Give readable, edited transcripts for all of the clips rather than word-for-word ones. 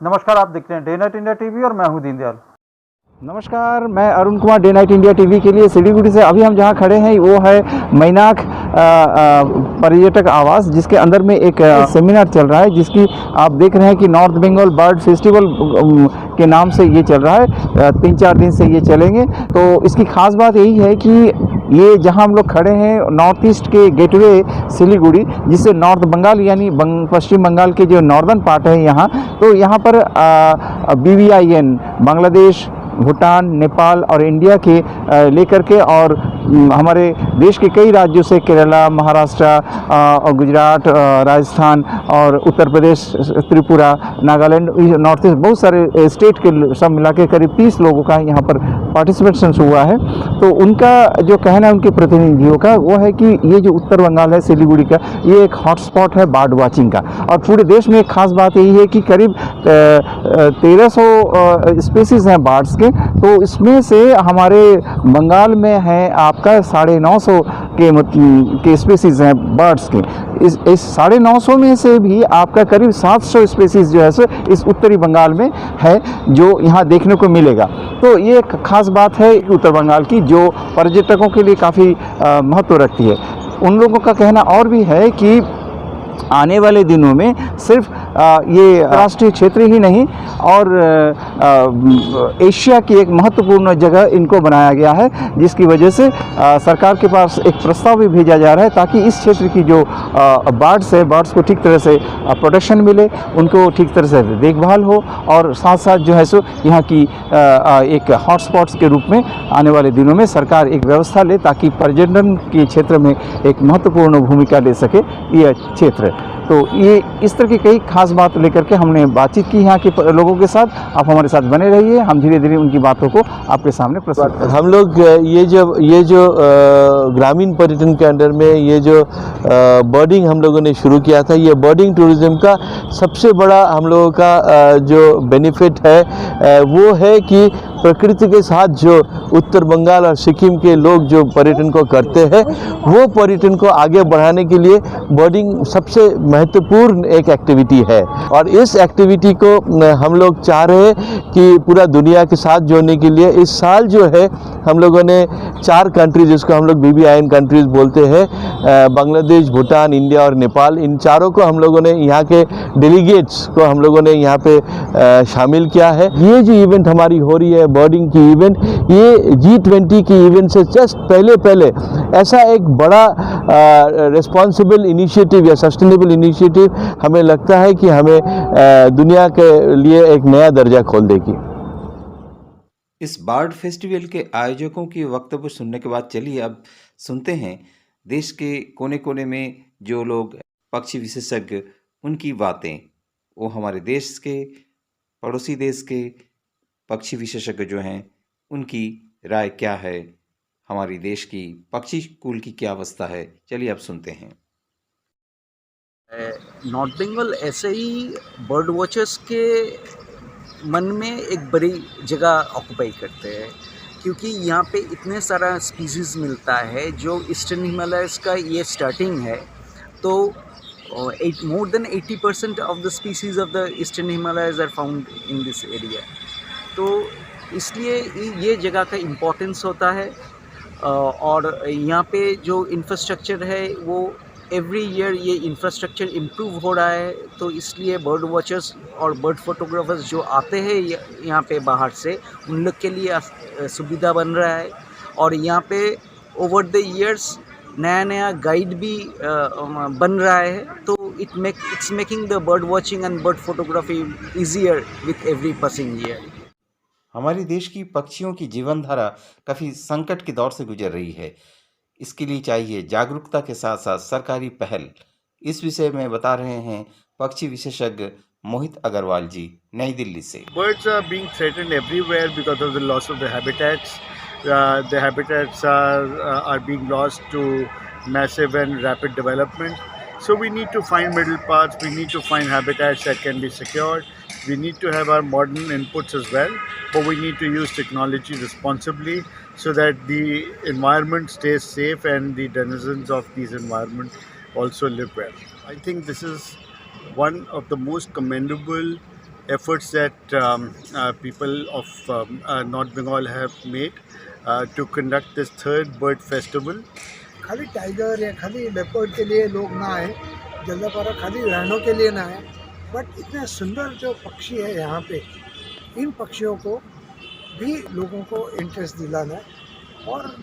नमस्कार, आप देखते हैं डे नाइट इंडिया टीवी और मैं हूं दीनदयाल। नमस्कार, मैं Arun Kumar day night India TV के लिए सिलीगुड़ी से। अभी हम जहाँ खड़े हैं वो है मैनाक पर्यटक आवास, जिसके अंदर में एक सेमिनार चल रहा है, जिसकी आप देख रहे हैं कि नॉर्थ बंगाल बर्ड फेस्टिवल के नाम से ये चल रहा है। 3-4 दिन से ये चलेंगे। तो इसकी खास बात यही है कि ये जहाँ हम लोग खड़े हैं नॉर्थ ईस्ट के गेटवे सिलीगुड़ी, जिससे नॉर्थ बंगाल यानी पश्चिम बंगाल के जो नॉर्दर्न पार्ट है यहाँ, तो यहाँ पर BVIN बांग्लादेश, भूटान, नेपाल और इंडिया के लेकर के और हमारे देश के कई राज्यों से केरला, महाराष्ट्र और गुजरात, राजस्थान और उत्तर प्रदेश, त्रिपुरा, नागालैंड, नॉर्थ ईस्ट, बहुत सारे स्टेट के सब मिला के करीब 30 लोगों का यहाँ पर पार्टिसिपेशन हुआ है। तो उनका जो कहना है उनके प्रतिनिधियों का वो है कि ये जो उत्तर बंगाल है सिलीगुड़ी का, ये एक हॉटस्पॉट है बर्ड वॉचिंग का। और पूरे देश में एक खास बात यही है कि करीब 1300 स्पीसीज़ हैं बर्ड्स के। तो इसमें से हमारे बंगाल में है आपका 950 के स्पीसीज़ हैं बर्ड्स के। इस 950 में से भी आपका करीब 700 स्पीसीज़ जो है सो इस उत्तरी बंगाल में है, जो यहाँ देखने को मिलेगा। तो ये एक खास बात है उत्तर बंगाल की, जो पर्यटकों के लिए काफ़ी महत्व रखती है। उन लोगों का कहना और भी है कि आने वाले दिनों में सिर्फ ये राष्ट्रीय क्षेत्र ही नहीं और एशिया की एक महत्वपूर्ण जगह इनको बनाया गया है, जिसकी वजह से सरकार के पास एक प्रस्ताव भी भेजा जा रहा है, ताकि इस क्षेत्र की जो बर्ड्स को ठीक तरह से प्रोटेक्शन मिले, उनको ठीक तरह से देखभाल हो, और साथ साथ जो है सो यहाँ की एक हॉटस्पॉट्स के रूप में आने वाले दिनों में सरकार एक व्यवस्था ले, ताकि पर्यटन के क्षेत्र में एक महत्वपूर्ण भूमिका ले सके यह क्षेत्र। तो ये इस तरह की कई खास बात लेकर के हमने बातचीत की यहाँ के लोगों के साथ। आप हमारे साथ बने रहिए, हम धीरे धीरे उनकी बातों को आपके सामने प्रस्तुत करें। हम लोग ये जो ग्रामीण पर्यटन के अंडर में ये जो बर्डिंग हम लोगों ने शुरू किया था, ये बर्डिंग टूरिज्म का सबसे बड़ा हम लोगों का जो बेनिफिट है वो है कि प्रकृति के साथ जो उत्तर बंगाल और सिक्किम के लोग जो पर्यटन को करते हैं, वो पर्यटन को आगे बढ़ाने के लिए बर्डिंग सबसे महत्वपूर्ण एक एक्टिविटी है। और इस एक्टिविटी को हम लोग चाह रहे हैं कि पूरा दुनिया के साथ जोड़ने के लिए इस साल जो है हम लोगों ने 4 कंट्रीज, जिसको हम लोग BVIN कंट्रीज बोलते हैं, बांग्लादेश, भूटान, इंडिया और नेपाल, इन चारों को हम लोगों ने यहाँ के डेलीगेट्स को हम लोगों ने यहाँ पे शामिल किया है। ये जो इवेंट हमारी हो रही है बर्डिंग की इवेंट, ये G20 की इवेंट से जस्ट पहले ऐसा एक बड़ा रिस्पॉन्सिबल इनिशिएटिव या सस्टेनेबल इनिशिएटिव हमें लगता है कि हमें दुनिया के लिए एक नया दर्जा खोल देगी। इस बर्ड फेस्टिवल के आयोजकों की वक्तव्य सुनने के बाद चलिए अब सुनते हैं देश के कोने कोने में जो लोग पक्षी विशेषज्ञ, उनकी बातें। वो हमारे देश के, पड़ोसी देश के पक्षी विशेषज्ञ जो हैं, उनकी राय क्या है, हमारी देश की पक्षी कुल की क्या अवस्था है। चलिए अब सुनते हैं। नॉर्थ बंगाल ऐसे ही बर्ड वॉचर्स के मन में एक बड़ी जगह ऑक्यूपाई करते हैं, क्योंकि यहाँ पे इतने सारा स्पीसीज़ मिलता है। जो ईस्टर्न हिमालयस का ये स्टार्टिंग है, तो more than 80% of the species of the eastern Himalayas are found in this area। तो इसलिए ये जगह का इम्पोर्टेंस होता है। और यहाँ पे जो इंफ्रास्ट्रक्चर है वो एवरी ईयर ये इंफ्रास्ट्रक्चर इम्प्रूव हो रहा है। तो इसलिए बर्ड वॉचर्स और बर्ड फोटोग्राफर्स जो आते हैं यहाँ पे बाहर से, उन लोग के लिए सुविधा बन रहा है। और यहाँ पे ओवर द ईयर्स नया गाइड भी बन रहा है। तो it's making the bird watching and bird photography easier with every passing year. हमारे देश की पक्षियों की जीवन धारा काफ़ी संकट के दौर से गुजर रही है। इसके लिए चाहिए जागरूकता के साथ साथ सरकारी पहल। इस विषय में बता रहे हैं पक्षी विशेषज्ञ मोहित अग्रवाल जी, नई दिल्ली से। Birds are being threatened everywhere because of the loss of the habitats. The habitats are being lost to massive and rapid development. So we need to find middle paths. We need to find habitats that can be secured. We need to have our modern inputs as well, but we need to use technology responsibly so that the environment stays safe and the denizens of these environments also live well. I think this is one of the most commendable efforts that people of North Bengal have made to conduct this third bird festival. खाली tiger या खाली leopard के लिए लोग ना आए, जल्दापारा खाली रैनो के लिए ना आए, बट इतने सुंदर जो पक्षी है यहाँ पे, इन पक्षियों को भी लोगों को इंटरेस्ट दिलाना है और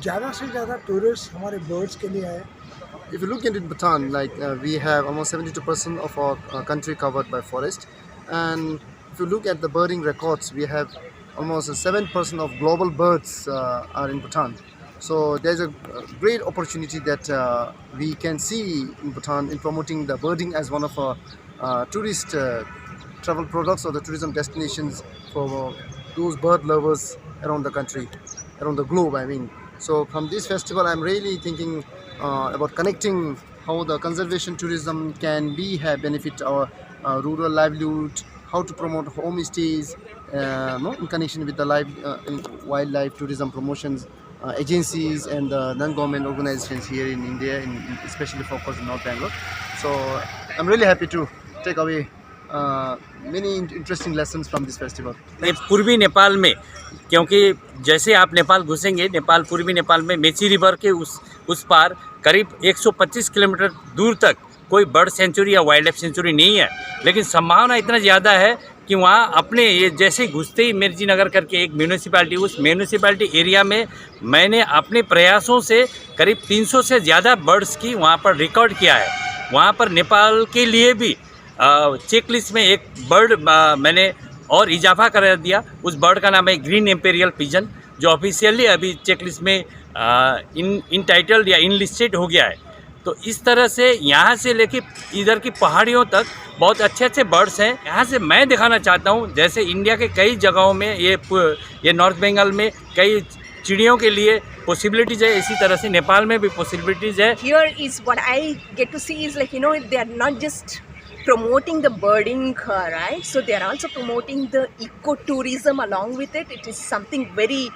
ज़्यादा से ज़्यादा टूरिस्ट हमारे बर्ड्स के लिए आए. If you look into Bhutan, we have almost 72% of our country covered by forest, and if you look at the birding records, we have almost 7% of global birds are in Bhutan. So there's a great opportunity that we can see in Bhutan in promoting the birding as one of our tourist travel products or the tourism destinations for those bird lovers around the country, around the globe, I mean. So from this festival, I'm really thinking about connecting how the conservation tourism can have benefit our rural livelihood, how to promote homestays in connection with the wildlife tourism promotions agencies and non-government organizations here in India, especially focused in North Bangalore. So I'm really happy to take away many interesting lessons from this festival. पूर्वी नेपाल में, क्योंकि जैसे आप नेपाल घुसेंगे, पूर्वी नेपाल में Mechi river के उस पार करीब 125 किलोमीटर दूर तक कोई बर्ड सेंचुरी या वाइल्ड लाइफ सेंचुरी नहीं है, लेकिन संभावना इतना ज़्यादा है कि वहाँ अपने ये जैसे घुसते ही मिर्ची नगर करके एक म्यूनिसिपैलिटी, उस म्यूनिसिपैलिटी एरिया में मैंने अपने प्रयासों से करीब 300 से ज़्यादा बर्ड्स की वहाँ पर रिकॉर्ड किया है. वहाँ पर नेपाल के लिए भी चेक लिस्ट में एक बर्ड मैंने और इजाफा कर दिया. उस बर्ड का नाम है ग्रीन एम्पेरियल पिजन, जो ऑफिशियली अभी चेक लिस्ट में इन टाइटल्ड या इन लिस्टेड हो गया है. तो इस तरह से यहाँ से लेके इधर की पहाड़ियों तक बहुत अच्छे अच्छे बर्ड्स हैं. यहाँ से मैं दिखाना चाहता हूँ, जैसे इंडिया के कई जगहों में ये नॉर्थ बंगाल में कई चिड़ियों के लिए पॉसिबिलिटीज़ है, इसी तरह से नेपाल में भी पॉसिबिलिटीज़ है. Here is what I get to see is they are not just promoting the birding, right? So they are also promoting the ecotourism along with it. It is something very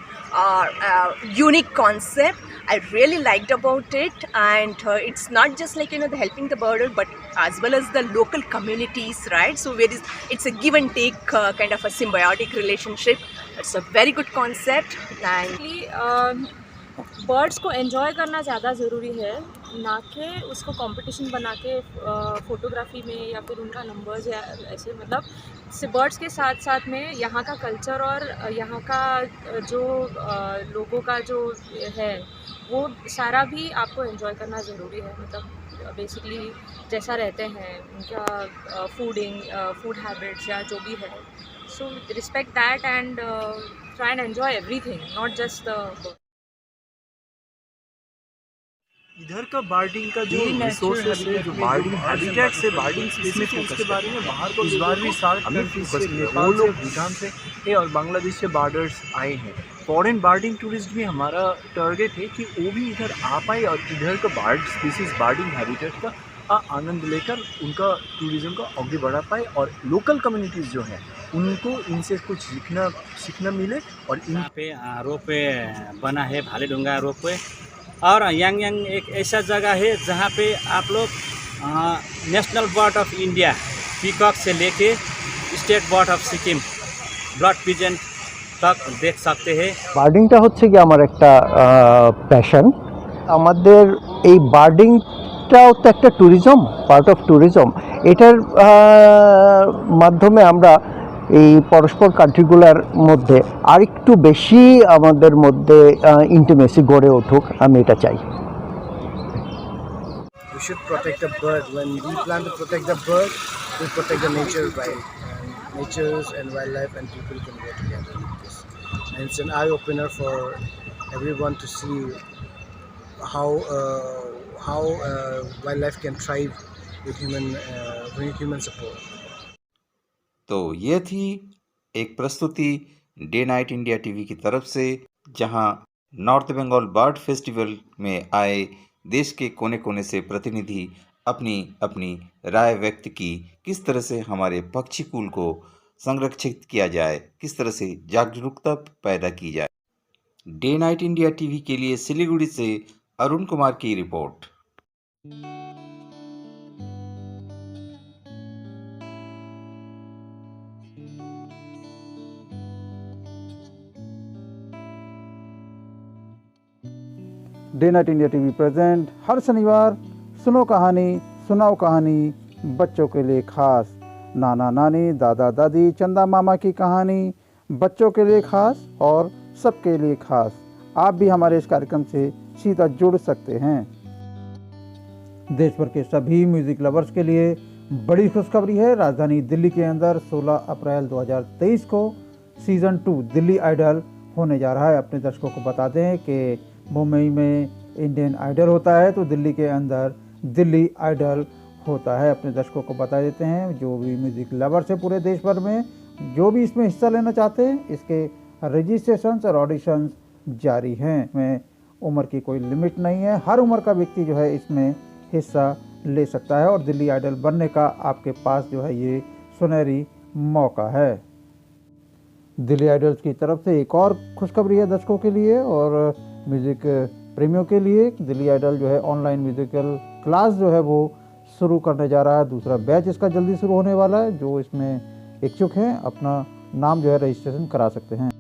unique concept. I really liked about it, and it's not just the helping the birder, but as well as the local communities, right? So it's a give and take kind of a symbiotic relationship. It's a very good concept. And birds को enjoy करना ज़्यादा ज़रूरी है, ना कि उसको competition बना के फ़ोटोग्राफी में या फिर उनका नंबर्स या ऐसे. मतलब बर्ड्स के साथ साथ में यहाँ का कल्चर और यहाँ का जो लोगों का जो है वो सारा भी आपको एंजॉय करना ज़रूरी है. मतलब बेसिकली जैसा रहते हैं उनका फूड हैबिट्स या जो भी है. So respect that and try and enjoy everything, not just the. इधर का बार्डिंग का जो रिसोर्सेस है, जो बार्डिंग हैबिटेट से बार्डिंग स्पीसीज है, उसके बारे में बाहर को इस बार भी 60 कंट्रीज से, नेपाल से, भूटान से और बांग्लादेश से बार्डर्स आए हैं. फॉरेन बार्डिंग टूरिस्ट भी हमारा टारगेट है कि वो भी इधर आ पाए और इधर का बार्ड स्पीसीज बार्डिंग हैबिटेट का आनंद लेकर उनका टूरिज़्म को आगे बढ़ा पाए और लोकल कम्युनिटीज़ जो हैं उनको इनसे कुछ सीखना मिले. और इन पे रोप पे बना है भालेढुंगा रोप पे, और यांग एक ऐसा जगह है जहाँ पे आप लोग national bird of India peacock से लेके state bird of Sikkim blood pigeon तक देख सकते हैं. বার্ডিংটা হচ্ছে কি আমার একটা প্যাশন. আমাদের এই বার্ডিংটাও তো একটা ট্যুরিজম, পার্ট অফ ট্যুরিজম. এটার মাধ্যমে আমরা এই পরস্পর কান্ট্রিগুলোর মধ্যে আরেকটু বেশি আমাদের মধ্যে ইন্টিমেসি গড়ে উঠুক, আমি এটা চাই. We should protect the bird. When we plan to protect the bird, we protect the nature, right? And natures and wildlife and people can go together with this. And it's an eye opener for everyone to see how wildlife can thrive with human support. तो ये थी एक प्रस्तुति day night India TV की तरफ से, जहां north Bengal bird festival में आए देश के कोने कोने से प्रतिनिधि अपनी अपनी राय व्यक्त की, किस तरह से हमारे पक्षी कुल को संरक्षित किया जाए, किस तरह से जागरूकता पैदा की जाए. डे नाइट इंडिया टीवी के लिए सिलीगुड़ी से अरुण कुमार की report. Day night India TV present हर शनिवार सुनो कहानी सुनाओ कहानी बच्चों के लिए खास। नाना नानी दादा दादी चंदा मामा की कहानी बच्चों के लिए खास और सबके लिए खास। आप भी हमारे इस कार्यक्रम से सीधा जुड़ सकते हैं। देश भर के सभी म्यूज़िक लवर्स के लिए बड़ी खुशखबरी है। राजधानी दिल्ली के अंदर 16 अप्रैल 2023 को सीज़न 2 दिल्ली आइडल होने जा रहा है। अपने दर्शकों को बताते हैं कि मुंबई में इंडियन आइडल होता है तो दिल्ली के अंदर दिल्ली आइडल होता है। अपने दर्शकों को बता देते हैं, जो भी म्यूज़िक लवर्स है पूरे देश भर में, जो भी इसमें हिस्सा लेना चाहते हैं, इसके रजिस्ट्रेशंस और ऑडिशंस जारी हैं। इसमें उम्र की कोई लिमिट नहीं है, हर उम्र का व्यक्ति जो है इसमें हिस्सा ले सकता है और दिल्ली आइडल बनने का आपके पास जो है ये सुनहरी मौका है। दिल्ली आइडल्स की तरफ से एक और खुशखबरी है दर्शकों के लिए और म्यूज़िक प्रेमियों के लिए। दिल्ली आइडल जो है ऑनलाइन म्यूजिकल क्लास जो है वो शुरू करने जा रहा है। दूसरा बैच इसका जल्दी शुरू होने वाला है। जो इसमें इच्छुक हैं अपना नाम जो है रजिस्ट्रेशन करा सकते हैं।